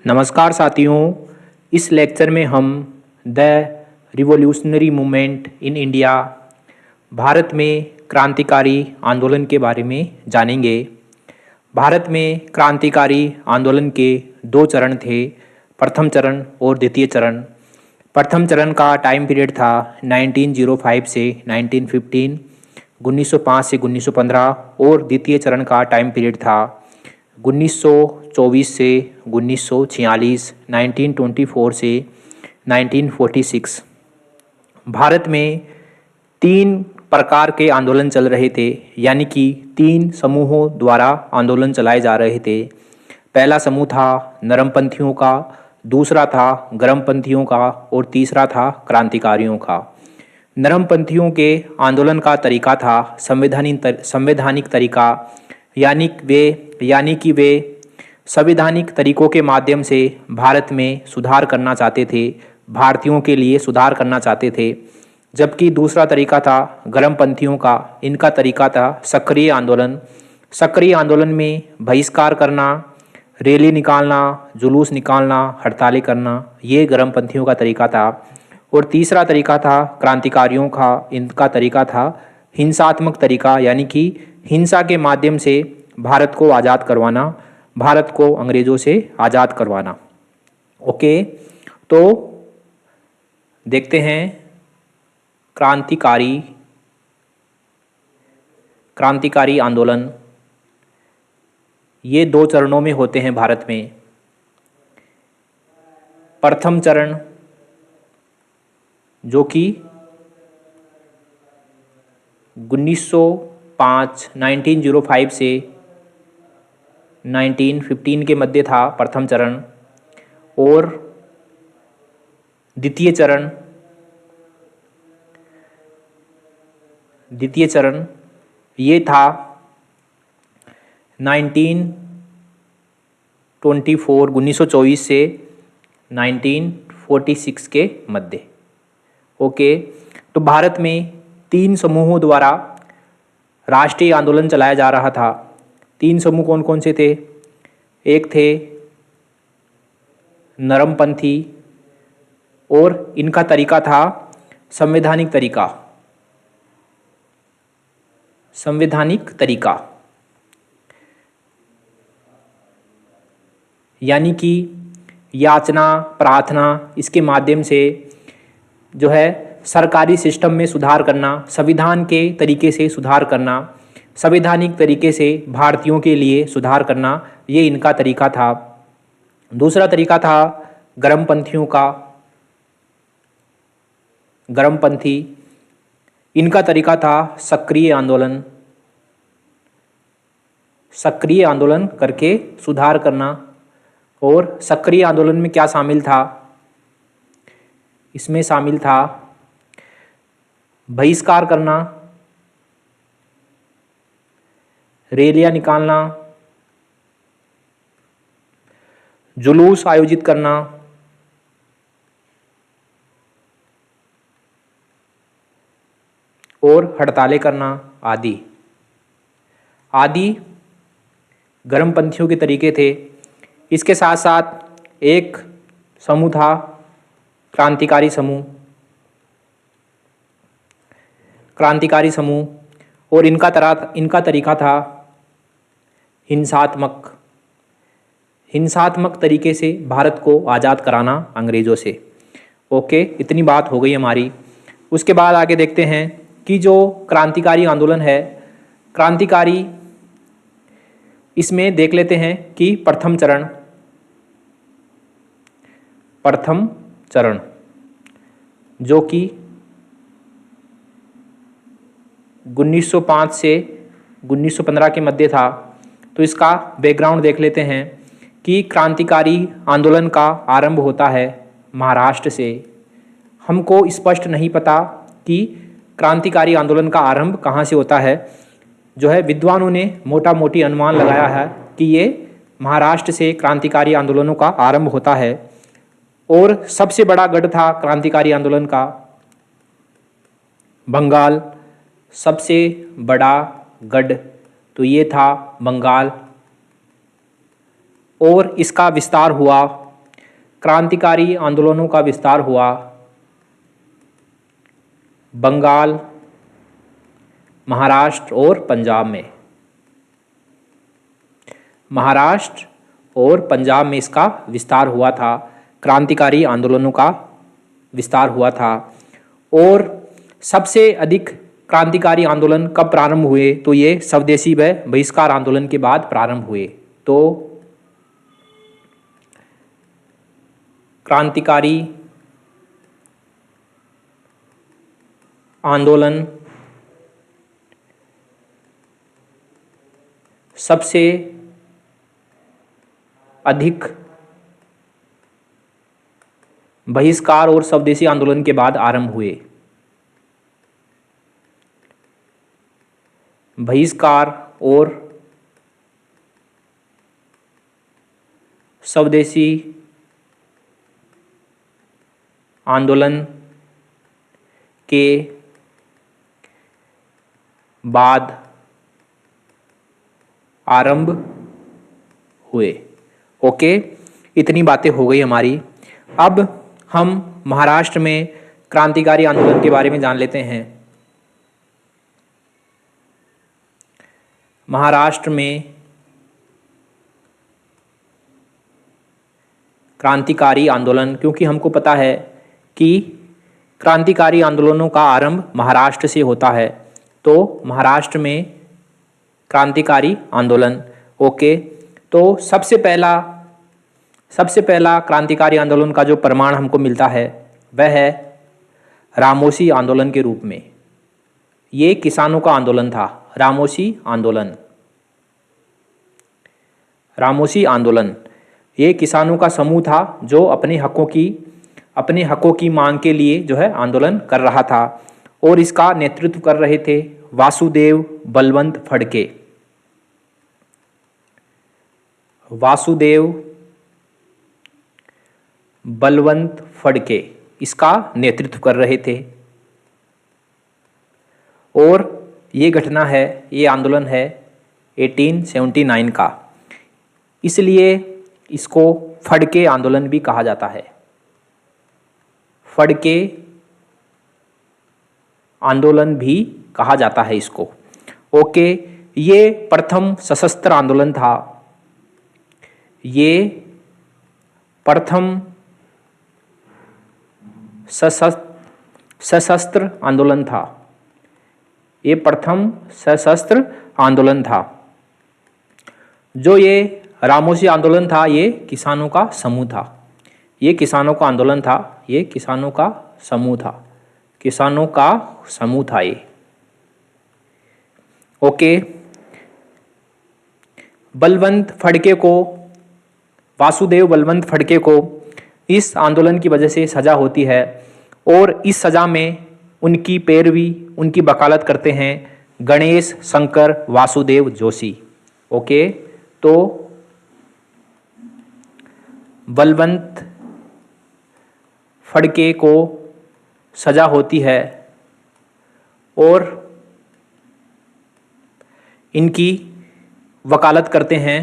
नमस्कार साथियों। इस लेक्चर में हम the revolutionary movement in India, Bharat में क्रांतिकारी आंदोलन के बारे में जानेंगे। भारत में क्रांतिकारी आंदोलन के दो चरण थे, प्रथम चरण और द्वितीय चरण। प्रथम चरण का टाइम पीरियड था 1905 से 1915, 1905 से 1915 और द्वितीय चरण का टाइम पीरियड था 1924 से 1946, 1924 से 1946। भारत में तीन प्रकार के आंदोलन चल रहे थे, यानी कि तीन समूहों द्वारा आंदोलन चलाए जा रहे थे। पहला समूह था नरमपंथियों का, दूसरा था गर्मपंथियों का और तीसरा था क्रांतिकारियों का। नरमपंथियों के आंदोलन का तरीका था संवैधानिक तरीका, यानी कि वे संवैधानिक तरीकों के माध्यम से भारत में सुधार करना चाहते थे, भारतीयों के लिए सुधार करना चाहते थे। जबकि दूसरा तरीका था गर्मपंथियों का। इनका तरीका था सक्रिय आंदोलन। सक्रिय आंदोलन में बहिष्कार करना, रैली निकालना, जुलूस निकालना, हड़तालें करना, ये गर्मपंथियों का तरीका था। और तीसरा तरीका था क्रांतिकारियों का। इनका तरीका था हिंसात्मक तरीका, यानी कि हिंसा के माध्यम से भारत को आज़ाद करवाना, भारत को अंग्रेज़ों से आज़ाद करवाना। ओके, तो देखते हैं क्रांतिकारी आंदोलन। ये दो चरणों में होते हैं भारत में। प्रथम चरण जो कि 1905 से 1915 के मध्य था प्रथम चरण। और द्वितीय चरण ये था 1924 से 1946 के मध्य। ओके, तो भारत में तीन समूहों द्वारा राष्ट्रीय आंदोलन चलाया जा रहा था। तीन समूह कौन कौन से थे? एक थे नरमपंथी और इनका तरीका था संवैधानिक तरीका, यानी कि याचना, प्रार्थना, इसके माध्यम से जो है सरकारी सिस्टम में सुधार करना, संविधान के तरीके से सुधार करना, संवैधानिक तरीके से भारतीयों के लिए सुधार करना, ये इनका तरीका था। दूसरा तरीका था गर्मपंथियों का। गर्मपंथी, इनका तरीका था सक्रिय आंदोलन करके सुधार करना। और सक्रिय आंदोलन में क्या शामिल था? इसमें शामिल था बहिष्कार करना, रैलियां निकालना, जुलूस आयोजित करना और हड़तालें करना आदि गर्मपंथियों के तरीके थे। इसके साथ साथ एक समूह था क्रांतिकारी समूह और इनका तरीका था हिंसात्मक तरीके से भारत को आज़ाद कराना अंग्रेज़ों से। ओके, इतनी बात हो गई हमारी। उसके बाद आगे देखते हैं कि जो क्रांतिकारी आंदोलन है, क्रांतिकारी, इसमें देख लेते हैं कि प्रथम चरण जो कि 1905 से 1915 के मध्य था। तो इसका बैकग्राउंड देख लेते हैं कि क्रांतिकारी आंदोलन का आरंभ होता है महाराष्ट्र से। हमको स्पष्ट नहीं पता कि क्रांतिकारी आंदोलन का आरंभ कहाँ से होता है। जो है विद्वानों ने मोटा मोटी अनुमान लगाया है कि ये महाराष्ट्र से क्रांतिकारी आंदोलनों का आरंभ होता है। और सबसे बड़ा गढ़ था क्रांतिकारी आंदोलन का बंगाल। सबसे बड़ा गढ़ तो ये था बंगाल। और इसका विस्तार हुआ क्रांतिकारी आंदोलनों का विस्तार हुआ बंगाल, महाराष्ट्र और पंजाब में। महाराष्ट्र और पंजाब में इसका विस्तार हुआ था, क्रांतिकारी आंदोलनों का विस्तार हुआ था। और सबसे अधिक क्रांतिकारी आंदोलन कब प्रारंभ हुए? तो ये स्वदेशी व बहिष्कार आंदोलन के बाद प्रारंभ हुए। तो क्रांतिकारी आंदोलन सबसे अधिक बहिष्कार और स्वदेशी आंदोलन के बाद आरंभ हुए। बहिष्कार और स्वदेशी आंदोलन के बाद आरंभ हुए। ओके, इतनी बातें हो गई हमारी। अब हम महाराष्ट्र में क्रांतिकारी आंदोलन के बारे में जान लेते हैं। महाराष्ट्र में क्रांतिकारी आंदोलन, क्योंकि हमको पता है कि क्रांतिकारी आंदोलनों का आरंभ महाराष्ट्र से होता है, तो महाराष्ट्र में क्रांतिकारी आंदोलन। ओके, तो सबसे पहला क्रांतिकारी आंदोलन का जो प्रमाण हमको मिलता है वह है रामोसी आंदोलन के रूप में। ये किसानों का आंदोलन था, रामोसी आंदोलन। रामोसी आंदोलन ये किसानों का समूह था जो अपने हकों की मांग के लिए जो है आंदोलन कर रहा था, और इसका नेतृत्व कर रहे थे वासुदेव बलवंत फडके। वासुदेव बलवंत फडके इसका नेतृत्व कर रहे थे। और ये घटना है, ये आंदोलन है 1879 का, इसलिए इसको फडके आंदोलन भी कहा जाता है। फडके आंदोलन भी कहा जाता है इसको। ओके, ये प्रथम सशस्त्र आंदोलन था। ये प्रथम सशस्त्र आंदोलन था। ये प्रथम सशस्त्र आंदोलन था। जो ये रामोसी आंदोलन था, ये किसानों का समूह था। ये किसानों का आंदोलन था, ये किसानों का समूह था, किसानों का समूह था ये। ओके, बलवंत फडके को, वासुदेव बलवंत फडके को इस आंदोलन की वजह से सजा होती है, और इस सजा में उनकी पैरवी, उनकी वकालत करते हैं गणेश शंकर वासुदेव जोशी। ओके, तो बलवंत फडके को सजा होती है और इनकी वकालत करते हैं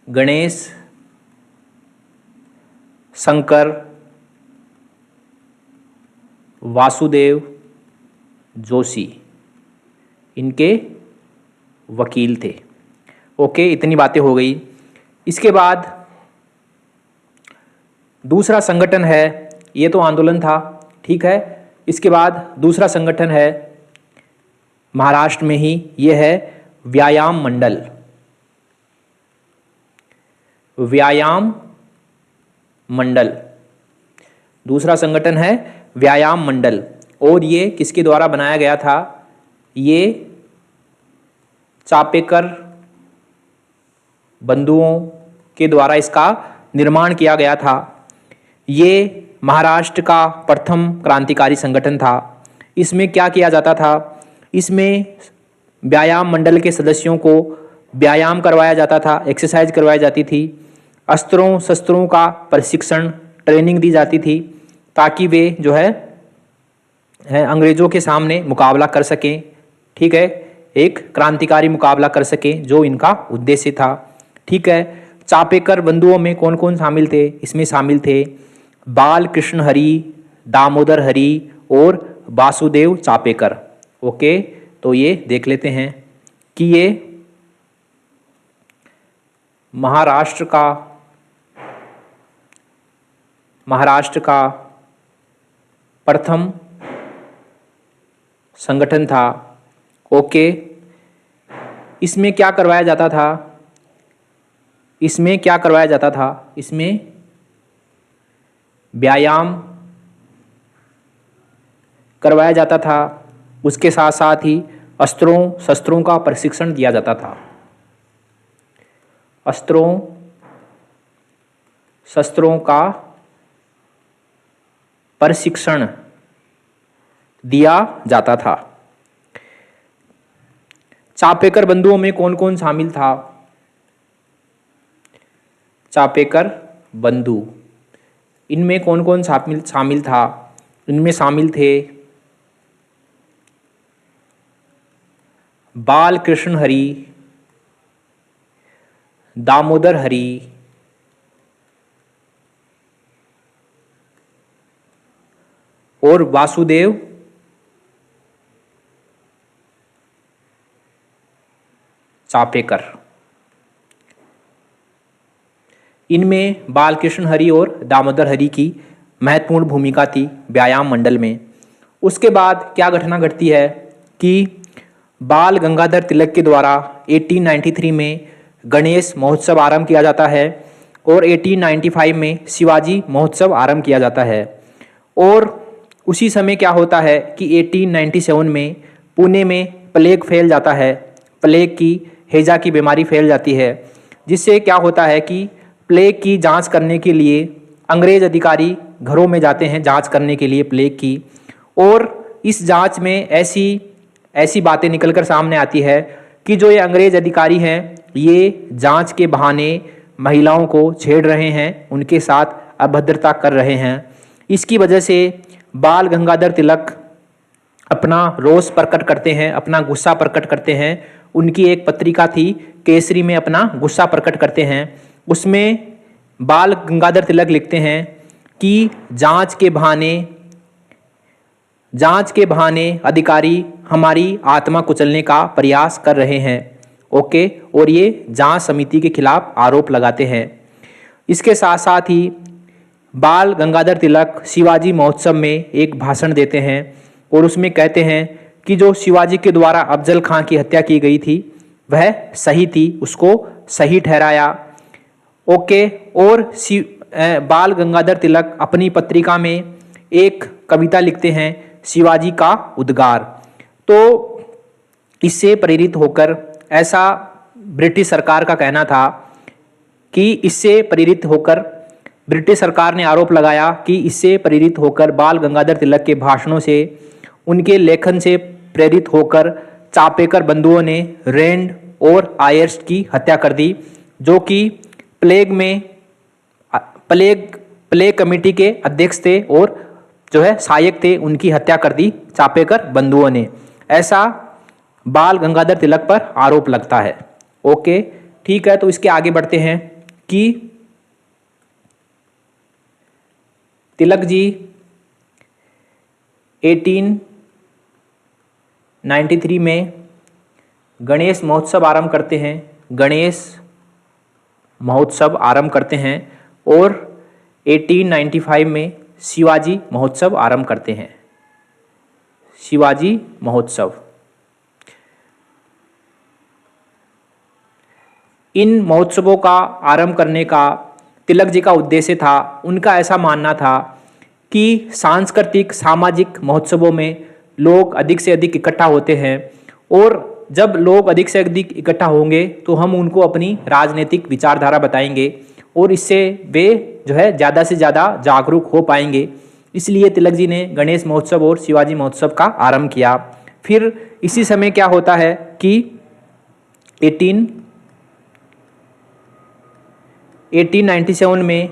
गणेश शंकर वासुदेव जोशी, इनके वकील थे। ओके, इतनी बातें हो गई। इसके बाद दूसरा संगठन है, ये तो आंदोलन था, ठीक है। इसके बाद दूसरा संगठन है महाराष्ट्र में ही, ये है व्यायाम मंडल। व्यायाम मंडल दूसरा संगठन है, व्यायाम मंडल। और ये किसके द्वारा बनाया गया था? ये चापेकर बंधुओं के द्वारा इसका निर्माण किया गया था। ये महाराष्ट्र का प्रथम क्रांतिकारी संगठन था। इसमें क्या किया जाता था? इसमें व्यायाम मंडल के सदस्यों को व्यायाम करवाया जाता था, एक्सरसाइज करवाई जाती थी, अस्त्रों शस्त्रों का प्रशिक्षण, ट्रेनिंग दी जाती थी, ताकि वे जो है अंग्रेज़ों के सामने मुकाबला कर सकें। ठीक है, एक क्रांतिकारी मुकाबला कर सकें, जो इनका उद्देश्य था। ठीक है, चापेकर बंधुओं में कौन कौन शामिल थे? इसमें शामिल थे बाल कृष्ण हरि, दामोदर हरि और वासुदेव चापेकर। ओके, तो ये देख लेते हैं कि ये महाराष्ट्र का प्रथम संगठन था। ओके, इसमें क्या करवाया जाता था? इसमें व्यायाम करवाया जाता था। उसके साथ साथ ही अस्त्रों शस्त्रों का प्रशिक्षण दिया जाता था। अस्त्रों शस्त्रों का प्रशिक्षण दिया जाता था। चापेकर बंधुओं में कौन कौन शामिल था? चापेकर बंधु, इनमें कौन कौन शामिल था? इनमें शामिल थे बाल कृष्ण हरि, दामोदर हरि, और वासुदेव चापेकर। इनमें बालकृष्ण हरि और दामोदर हरि की महत्वपूर्ण भूमिका थी व्यायाम मंडल में। उसके बाद क्या घटना घटती है कि बाल गंगाधर तिलक के द्वारा 1893 में गणेश महोत्सव आरंभ किया जाता है और 1895 में शिवाजी महोत्सव आरंभ किया जाता है। और उसी समय क्या होता है कि 1897 में पुणे में प्लेग फैल जाता है। प्लेग की हैजा की बीमारी फैल जाती है, जिससे क्या होता है कि प्लेग की जांच करने के लिए अंग्रेज अधिकारी घरों में जाते हैं जांच करने के लिए प्लेग की। और इस जांच में ऐसी बातें निकलकर सामने आती है कि जो ये अंग्रेज अधिकारी हैं ये जांच के बहाने महिलाओं को छेड़ रहे हैं, उनके साथ अभद्रता कर रहे हैं। इसकी वजह से बाल गंगाधर तिलक अपना रोष प्रकट करते हैं, अपना गुस्सा प्रकट करते हैं। उनकी एक पत्रिका थी केसरी में अपना गुस्सा प्रकट करते हैं। उसमें बाल गंगाधर तिलक लिखते हैं कि जांच के बहाने अधिकारी हमारी आत्मा कुचलने का प्रयास कर रहे हैं। ओके, और ये जांच समिति के खिलाफ आरोप लगाते हैं। इसके साथ साथ ही बाल गंगाधर तिलक शिवाजी महोत्सव में एक भाषण देते हैं और उसमें कहते हैं कि जो शिवाजी के द्वारा अफजल खां की हत्या की गई थी वह सही थी, उसको सही ठहराया। ओके, और बाल गंगाधर तिलक अपनी पत्रिका में एक कविता लिखते हैं शिवाजी का उद्गार। तो इससे प्रेरित होकर ऐसा ब्रिटिश सरकार का कहना था कि इससे प्रेरित होकर ब्रिटिश सरकार ने आरोप लगाया कि इससे प्रेरित होकर बाल गंगाधर तिलक के भाषणों से, उनके लेखन से प्रेरित होकर चापेकर बंधुओं ने रैंड और आयर्स की हत्या कर दी, जो कि प्लेग कमेटी के अध्यक्ष थे और जो है सहायक थे, उनकी हत्या कर दी चापेकर बंधुओं ने। ऐसा बाल गंगाधर तिलक पर आरोप लगता है। ओके, ठीक है, तो इसके आगे बढ़ते हैं कि तिलक जी 1893 में गणेश महोत्सव आरंभ करते हैं। गणेश महोत्सव आरंभ करते हैं और 1895 में शिवाजी महोत्सव आरंभ करते हैं। शिवाजी महोत्सव, इन महोत्सवों का आरंभ करने का तिलक जी का उद्देश्य था, उनका ऐसा मानना था कि सांस्कृतिक सामाजिक महोत्सवों में लोग अधिक से अधिक इकट्ठा होते हैं और जब लोग अधिक से अधिक इकट्ठा होंगे तो हम उनको अपनी राजनीतिक विचारधारा बताएंगे और इससे वे जो है ज़्यादा से ज़्यादा जागरूक हो पाएंगे। इसलिए तिलक जी ने गणेश महोत्सव और शिवाजी महोत्सव का आरंभ किया। फिर इसी समय क्या होता है कि 1897 में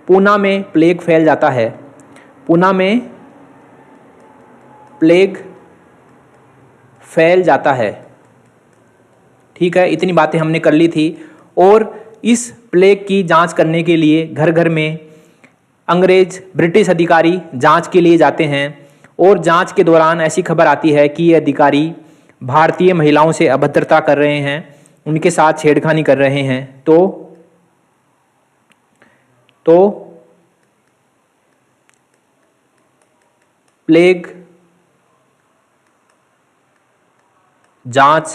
पूना में प्लेग फैल जाता है। पूना में प्लेग फैल जाता है। ठीक है, इतनी बातें हमने कर ली थी। और इस प्लेग की जांच करने के लिए घर घर में अंग्रेज ब्रिटिश अधिकारी जांच के लिए जाते हैं और जांच के दौरान ऐसी खबर आती है कि ये अधिकारी भारतीय महिलाओं से अभद्रता कर रहे हैं, उनके साथ छेड़खानी कर रहे हैं। तो प्लेग जांच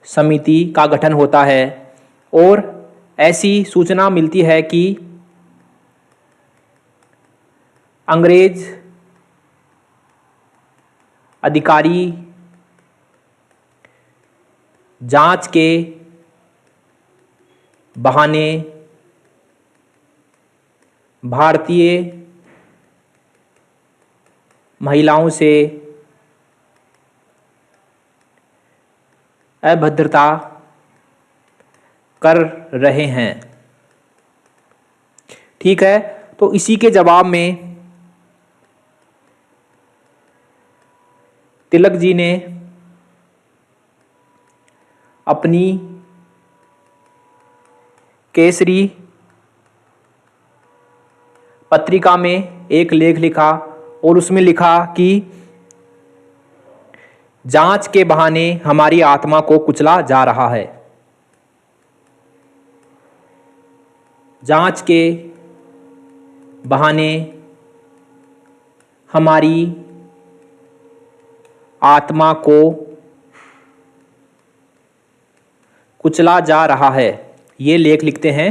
समिति का गठन होता है और ऐसी सूचना मिलती है कि अंग्रेज अधिकारी जांच के बहाने भारतीय महिलाओं से अभद्रता कर रहे हैं। ठीक है, तो इसी के जवाब में तिलक जी ने अपनी केसरी पत्रिका में एक लेख लिखा और उसमें लिखा कि जांच के बहाने हमारी आत्मा को कुचला जा रहा है। जांच के बहाने हमारी आत्मा को कुचला जा रहा है, ये लेख लिखते हैं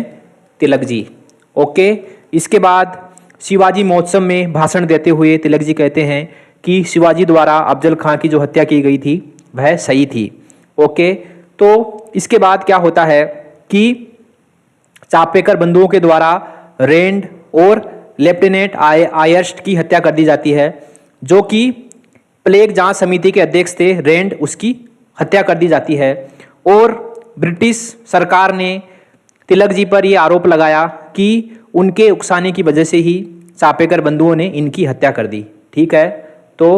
तिलक जी। ओके, इसके बाद शिवाजी महोत्सव में भाषण देते हुए तिलक जी कहते हैं कि शिवाजी द्वारा अफजल खां की जो हत्या की गई थी वह सही थी। ओके, तो इसके बाद क्या होता है कि चापेकर बंधुओं के द्वारा रेंड और लेफ्टिनेंट आयर्स्ट की हत्या कर दी जाती है, जो कि प्लेग जांच समिति के अध्यक्ष थे। रेंड, उसकी हत्या कर दी जाती है और ब्रिटिश सरकार ने तिलक जी पर यह आरोप लगाया कि उनके उकसाने की वजह से ही चापेकर बंधुओं ने इनकी हत्या कर दी। ठीक है, तो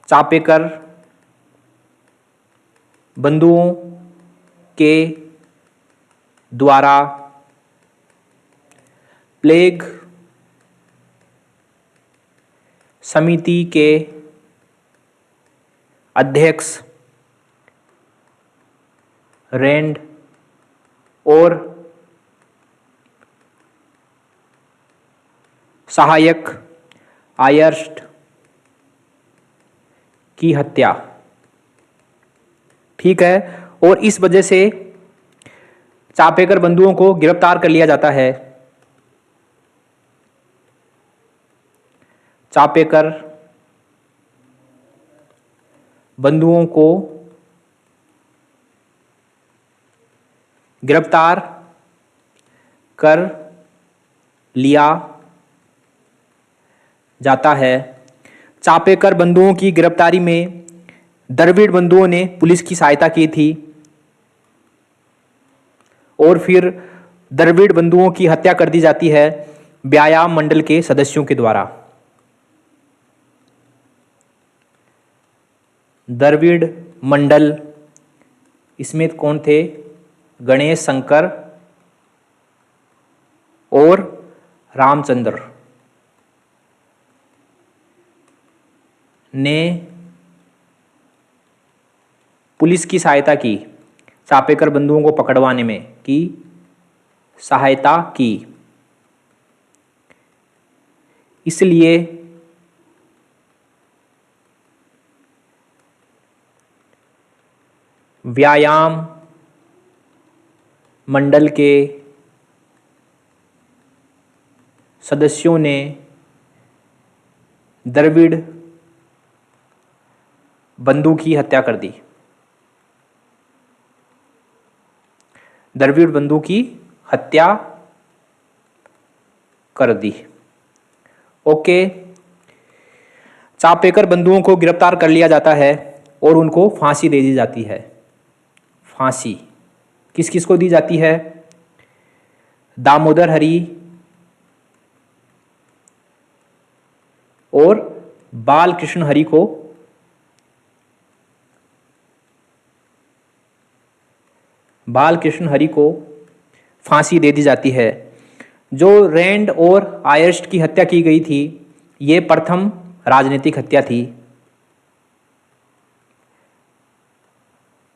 चापेकर बंधुओं के द्वारा प्लेग समिति के अध्यक्ष रेंड और सहायक आयर्स्ट की हत्या। ठीक है, और इस वजह से चापेकर बंधुओं को गिरफ्तार कर लिया जाता है। चापेकर बंधुओं को गिरफ्तार कर लिया जाता है। चापेकर बंधुओं की गिरफ्तारी में द्रविड़ बंधुओं ने पुलिस की सहायता की थी और फिर द्रविड़ बंधुओं की हत्या कर दी जाती है व्यायाम मंडल के सदस्यों के द्वारा। द्रविड़ मंडल, इसमें कौन थे? गणेश शंकर और रामचंद्र ने पुलिस की सहायता की, चापेकर बंधुओं को पकड़वाने में की सहायता की। इसलिए व्यायाम मंडल के सदस्यों ने द्रविड़ बंधु की हत्या कर दी। द्रविड़ बंधु की हत्या कर दी। ओके, चापेकर बंधुओं को गिरफ्तार कर लिया जाता है और उनको फांसी दे दी जाती है। फांसी किस किस को दी जाती है? दामोदर हरी और बालकृष्ण हरी को बाल कृष्ण हरि को फांसी दे दी जाती है। जो रैंड और आयर्स्ट की हत्या की गई थी, ये प्रथम राजनीतिक हत्या थी।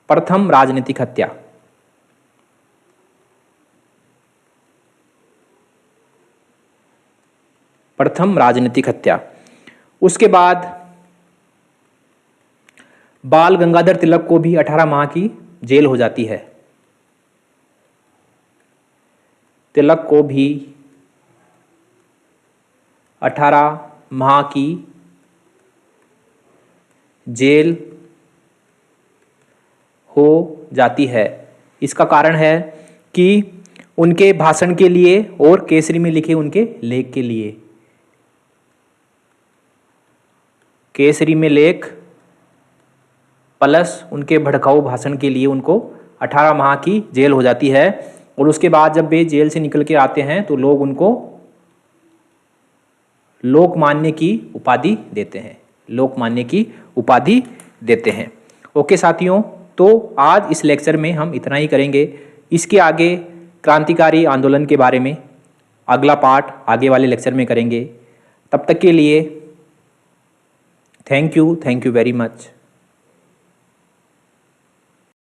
प्रथम राजनीतिक हत्या। प्रथम राजनीतिक हत्या। उसके बाद बाल गंगाधर तिलक को भी 18 माह की जेल हो जाती है। तिलक को भी 18 माह की जेल हो जाती है। इसका कारण है कि उनके भाषण के लिए और केसरी में लिखे उनके लेख के लिए। केसरी में लेख प्लस उनके भड़काऊ भाषण के लिए उनको 18 माह की जेल हो जाती है। और उसके बाद जब वे जेल से निकल के आते हैं तो लोग उनको लोकमान्य की उपाधि देते हैं। लोकमान्य की उपाधि देते हैं। ओके साथियों, तो आज इस लेक्चर में हम इतना ही करेंगे। इसके आगे क्रांतिकारी आंदोलन के बारे में अगला पार्ट आगे वाले लेक्चर में करेंगे। तब तक के लिए थैंक यू वेरी मच।